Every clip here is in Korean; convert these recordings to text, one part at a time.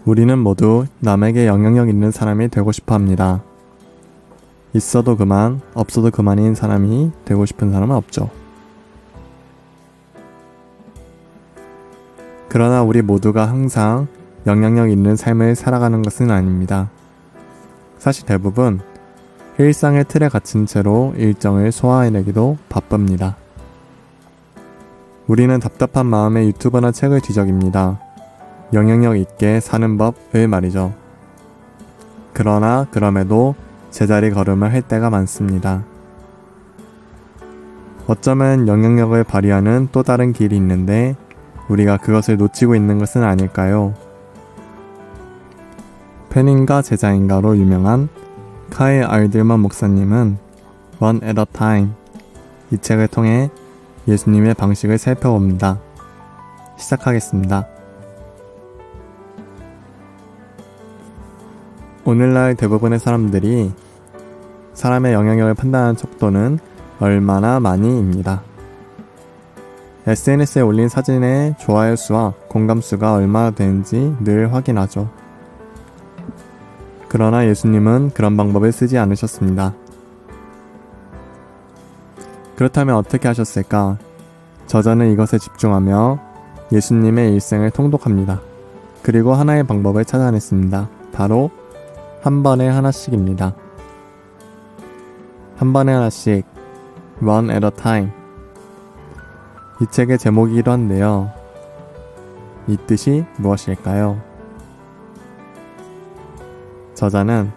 우리는 모두 남에게 영향력 있는 사람이 되고 싶어 합니다. 있어도 그만, 없어도 그만인 사람이 되고 싶은 사람은 없죠. 그러나 우리 모두가 항상 영향력 있는 삶을 살아가는 것은 아닙니다. 사실 대부분 일상의 틀에 갇힌 채로 일정을 소화해내기도 바쁩니다. 우리는 답답한 마음에 유튜브나 책을 뒤적입니다. 영향력 있게 사는 법을 말이죠. 그러나 그럼에도 제자리 걸음을 할 때가 많습니다. 어쩌면 영향력을 발휘하는 또 다른 길이 있는데 우리가 그것을 놓치고 있는 것은 아닐까요? 팬인가 제자인가로 유명한 카일 알들만 목사님은 One at a Time 이 책을 통해 예수님의 방식을 살펴봅니다. 시작하겠습니다. 오늘날 대부분의 사람들이 사람의 영향력을 판단하는 척도는 얼마나 많이입니다. SNS에 올린 사진의 좋아요 수와 공감 수가 얼마나 되는지 늘 확인하죠. 그러나 예수님은 그런 방법을 쓰지 않으셨습니다. 그렇다면 어떻게 하셨을까? 저자는 이것에 집중하며 예수님의 일생을 통독합니다. 그리고 하나의 방법을 찾아냈습니다. 바로 한 번에 하나씩입니다. 한 번에 하나씩, One at a time. 이 책의 제목이기도 한데요. 이 뜻이 무엇일까요? 저자는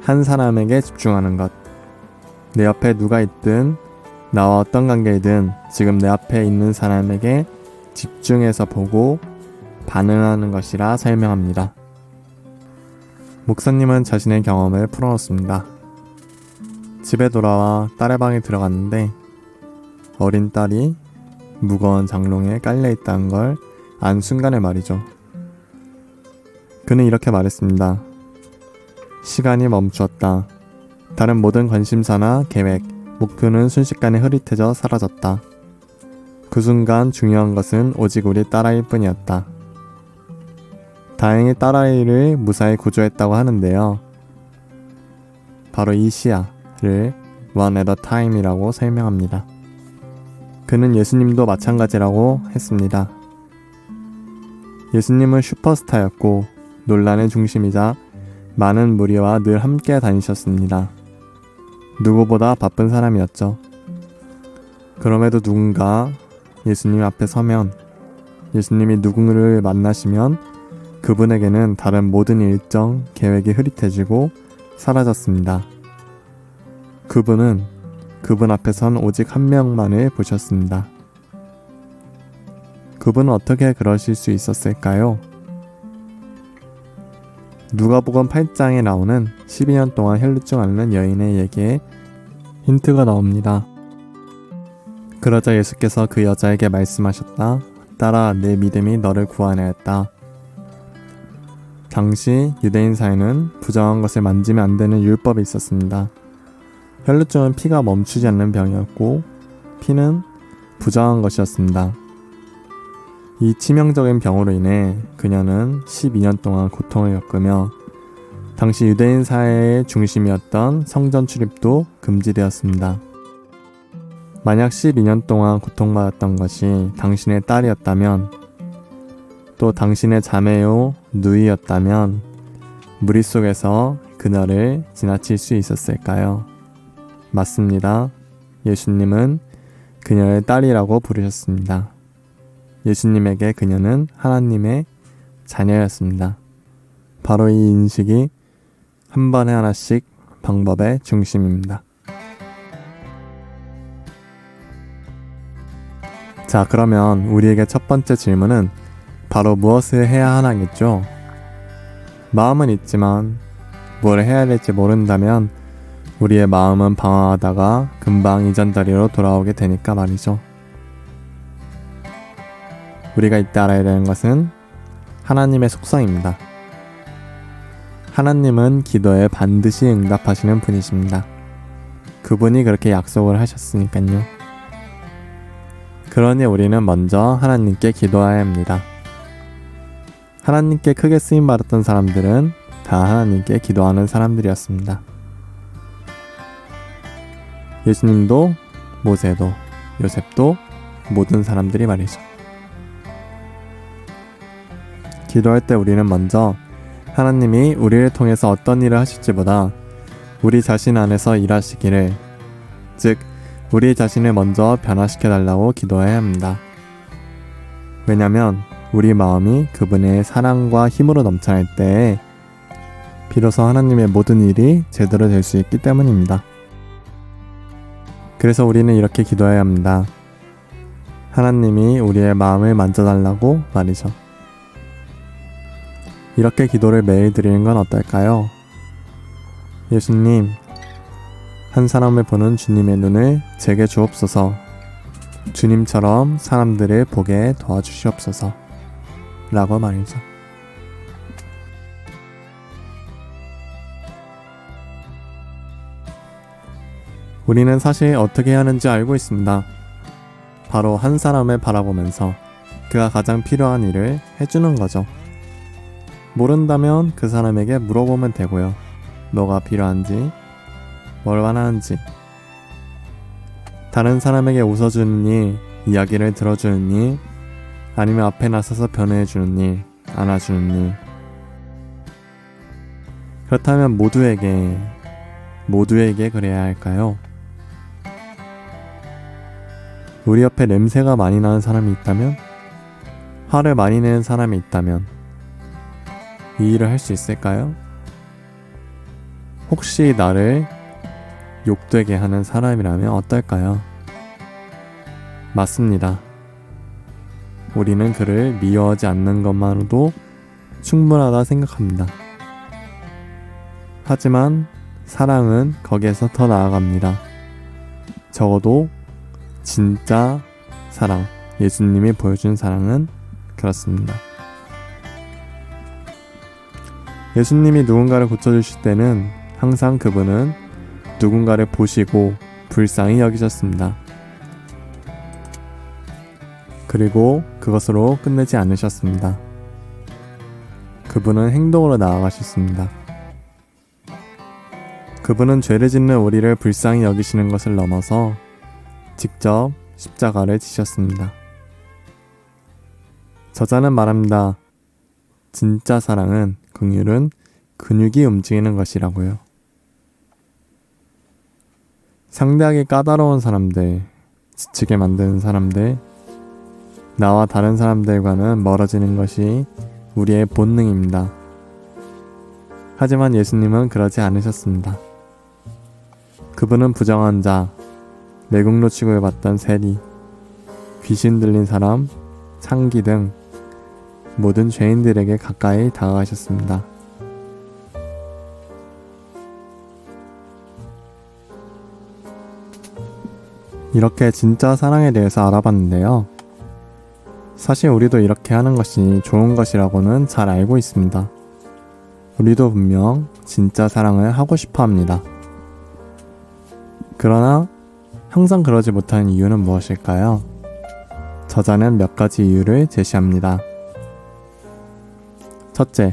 한 사람에게 집중하는 것. 내 옆에 누가 있든 나와 어떤 관계이든 지금 내 앞에 있는 사람에게 집중해서 보고 반응하는 것이라 설명합니다. 목사님은 자신의 경험을 풀어놓습니다. 집에 돌아와 딸의 방에 들어갔는데 어린 딸이 무거운 장롱에 깔려있다는 걸 안 순간에 말이죠. 그는 이렇게 말했습니다. 시간이 멈추었다. 다른 모든 관심사나 계획, 목표는 순식간에 흐릿해져 사라졌다. 그 순간 중요한 것은 오직 우리 딸아이일 뿐이었다. 다행히 딸아이를 무사히 구조했다고 하는데요. 바로 이 시야를 One at a Time이라고 설명합니다. 그는 예수님도 마찬가지라고 했습니다. 예수님은 슈퍼스타였고 논란의 중심이자 많은 무리와 늘 함께 다니셨습니다. 누구보다 바쁜 사람이었죠. 그럼에도 누군가 예수님 앞에 서면, 예수님이 누구를 만나시면 그분에게는 다른 모든 일정, 계획이 흐릿해지고 사라졌습니다. 그분은 그분 앞에 선 오직 한 명만을 보셨습니다. 그분은 어떻게 그러실 수 있었을까요? 누가복음 8장에 나오는 12년 동안 혈루증 앓는 여인의 얘기에 힌트가 나옵니다. 그러자 예수께서 그 여자에게 말씀하셨다. 딸아, 내 믿음이 너를 구원하였다. 당시 유대인 사회는 부정한 것을 만지면 안 되는 율법이 있었습니다. 혈루증은 피가 멈추지 않는 병이었고 피는 부정한 것이었습니다. 이 치명적인 병으로 인해 그녀는 12년 동안 고통을 겪으며 당시 유대인 사회의 중심이었던 성전 출입도 금지되었습니다. 만약 12년 동안 고통받았던 것이 당신의 딸이었다면 또 당신의 자매요 누이였다면 무리 속에서 그녀를 지나칠 수 있었을까요? 맞습니다. 예수님은 그녀의 딸이라고 부르셨습니다. 예수님에게 그녀는 하나님의 자녀였습니다. 바로 이 인식이 한 번에 하나씩 방법의 중심입니다. 자, 그러면 우리에게 첫 번째 질문은 바로 무엇을 해야 하나겠죠? 마음은 있지만 뭘 해야 될지 모른다면 우리의 마음은 방황하다가 금방 이전 자리로 돌아오게 되니까 말이죠. 우리가 이때 알아야 되는 것은 하나님의 속성입니다. 하나님은 기도에 반드시 응답하시는 분이십니다. 그분이 그렇게 약속을 하셨으니까요. 그러니 우리는 먼저 하나님께 기도해야 합니다. 하나님께 크게 쓰임받았던 사람들은 다 하나님께 기도하는 사람들이었습니다. 예수님도, 모세도, 요셉도 모든 사람들이 말이죠. 기도할 때 우리는 먼저 하나님이 우리를 통해서 어떤 일을 하실지보다 우리 자신 안에서 일하시기를, 즉 우리 자신을 먼저 변화시켜 달라고 기도해야 합니다. 왜냐하면 우리 마음이 그분의 사랑과 힘으로 넘쳐날 때에 비로소 하나님의 모든 일이 제대로 될 수 있기 때문입니다. 그래서 우리는 이렇게 기도해야 합니다. 하나님이 우리의 마음을 만져달라고 말이죠. 이렇게 기도를 매일 드리는 건 어떨까요? 예수님, 한 사람을 보는 주님의 눈을 제게 주옵소서. 주님처럼 사람들을 보게 도와주시옵소서. 라고 말이죠. 우리는 사실 어떻게 해야 하는지 알고 있습니다. 바로 한 사람을 바라보면서 그가 가장 필요한 일을 해주는 거죠. 모른다면 그 사람에게 물어보면 되고요. 뭐가 필요한지, 뭘 원하는지. 다른 사람에게 웃어주는 일, 이야기를 들어주는 일, 아니면 앞에 나서서 변호해주는 일, 안아주는 일. 그렇다면 모두에게 그래야 할까요? 우리 옆에 냄새가 많이 나는 사람이 있다면? 화를 많이 내는 사람이 있다면 이 일을 할 수 있을까요? 혹시 나를 욕되게 하는 사람이라면 어떨까요? 맞습니다. 우리는 그를 미워하지 않는 것만으로도 충분하다 생각합니다. 하지만 사랑은 거기에서 더 나아갑니다. 적어도 진짜 사랑, 예수님이 보여준 사랑은 그렇습니다. 예수님이 누군가를 고쳐주실 때는 항상 그분은 누군가를 보시고 불쌍히 여기셨습니다. 그리고 그것으로 끝내지 않으셨습니다. 그분은 행동으로 나아가셨습니다. 그분은 죄를 짓는 우리를 불쌍히 여기시는 것을 넘어서 직접 십자가를 지셨습니다. 저자는 말합니다. 진짜 사랑은, 긍휼은 근육이 움직이는 것이라고요. 상대하기 까다로운 사람들, 지치게 만드는 사람들, 나와 다른 사람들과는 멀어지는 것이 우리의 본능입니다. 하지만 예수님은 그러지 않으셨습니다. 그분은 부정한 자, 매국노 취급을 받던 세리, 귀신 들린 사람, 창기 등 모든 죄인들에게 가까이 다가가셨습니다. 이렇게 진짜 사랑에 대해서 알아봤는데요. 사실 우리도 이렇게 하는 것이 좋은 것이라고는 잘 알고 있습니다. 우리도 분명 진짜 사랑을 하고 싶어 합니다. 그러나 항상 그러지 못하는 이유는 무엇일까요? 저자는 몇 가지 이유를 제시합니다. 첫째,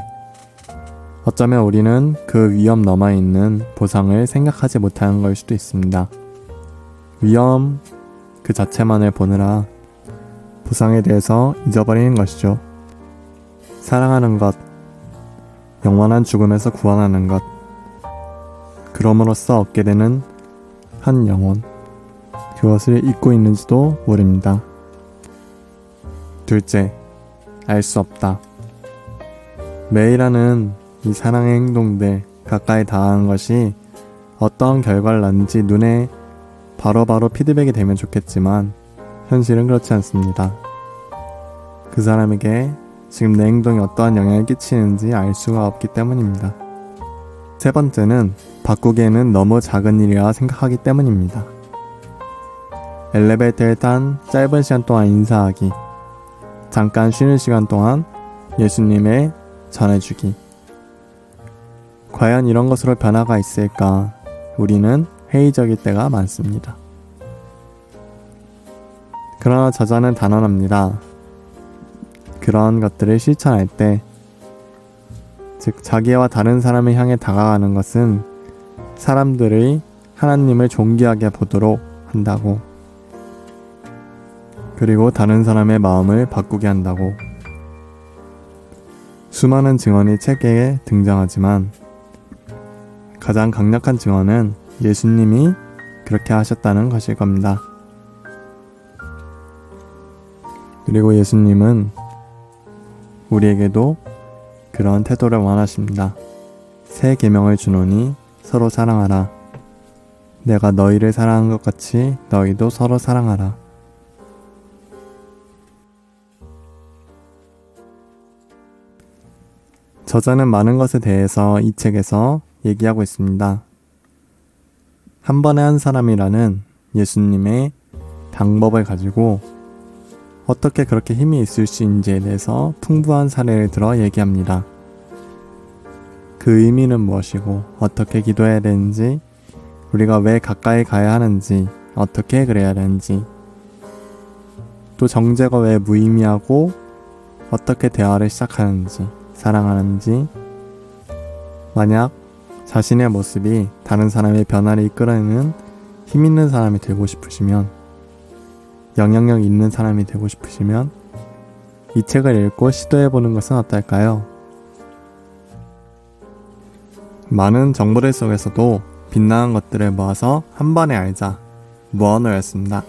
어쩌면 우리는 그 위험 너머에 있는 보상을 생각하지 못하는 걸 수도 있습니다. 위험 그 자체만을 보느라 보상에 대해서 잊어버리는 것이죠. 사랑하는 것, 영원한 죽음에서 구원하는 것, 그럼으로써 얻게 되는 한 영혼, 그것을 잊고 있는지도 모릅니다. 둘째, 알 수 없다. 매일 하는 이 사랑의 행동들, 가까이 다가가는 것이 어떤 결과를 낳는지 눈에 바로바로 피드백이 되면 좋겠지만 현실은 그렇지 않습니다. 그 사람에게 지금 내 행동이 어떠한 영향을 끼치는지 알 수가 없기 때문입니다. 세 번째는 바꾸기에는 너무 작은 일이라 생각하기 때문입니다. 엘리베이터에 탄 짧은 시간 동안 인사하기, 잠깐 쉬는 시간 동안 예수님을 전해주기. 과연 이런 것으로 변화가 있을까? 우리는 회의적일 때가 많습니다. 그러나 저자는 단언합니다. 그런 것들을 실천할 때 즉 자기와 다른 사람을 향해 다가가는 것은 사람들이 하나님을 존귀하게 보도록 한다고. 그리고 다른 사람의 마음을 바꾸게 한다고. 수많은 증언이 책에 등장하지만 가장 강력한 증언은 예수님이 그렇게 하셨다는 것일 겁니다. 그리고 예수님은 우리에게도 그런 태도를 원하십니다. 새 계명을 주노니 서로 사랑하라. 내가 너희를 사랑한 것 같이 너희도 서로 사랑하라. 저자는 많은 것에 대해서 이 책에서 얘기하고 있습니다. 한 번에 한 사람이라는 예수님의 방법을 가지고 어떻게 그렇게 힘이 있을 수 있는지에 대해서 풍부한 사례를 들어 얘기합니다. 그 의미는 무엇이고 어떻게 기도해야 되는지, 우리가 왜 가까이 가야 하는지, 어떻게 그래야 되는지, 또 정죄가 왜 무의미하고 어떻게 대화를 시작하는지, 사랑하는지, 만약 자신의 모습이 다른 사람의 변화를 이끌어내는 힘 있는 사람이 되고 싶으시면, 영향력 있는 사람이 되고 싶으시면 이 책을 읽고 시도해보는 것은 어떨까요? 많은 정보들 속에서도 빛나는 것들을 모아서 한 번에 알자, 무언호였습니다.